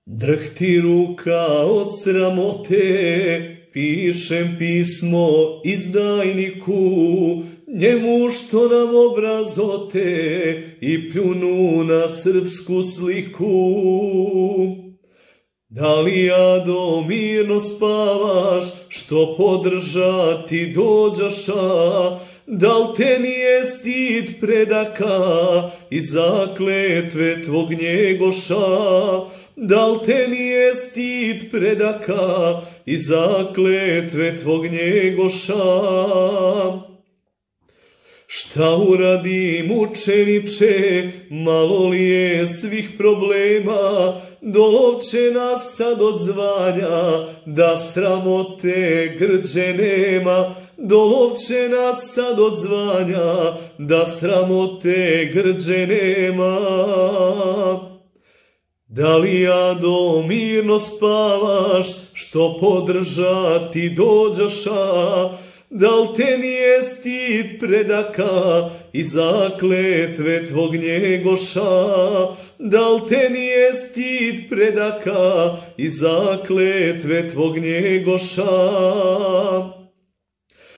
Drhti ruka od sramote, pišem pismo izdajniku, njemu što nam obrazote i pljunu na srpsku sliku. Da li, Jado, mirno spavaš, što podržati dođaša? Da li te nije stid predaka i zakletve tvog Njegoša? Da li te nije stid predaka i zakletve tvog Njegoša? Šta uradim, učeniče, malo li je svih problema, dolovće nas sad od zvanja, da sramote grđe nema. Dolovće nas sad od zvanja, da sramote grđe nema. Da li, Jado, mirno spavaš, što podržati dođaša? Da li te nije stid predaka i zakletve tvog Njegoša? Da li te nije stid predaka i zakletve tvog Njegoša?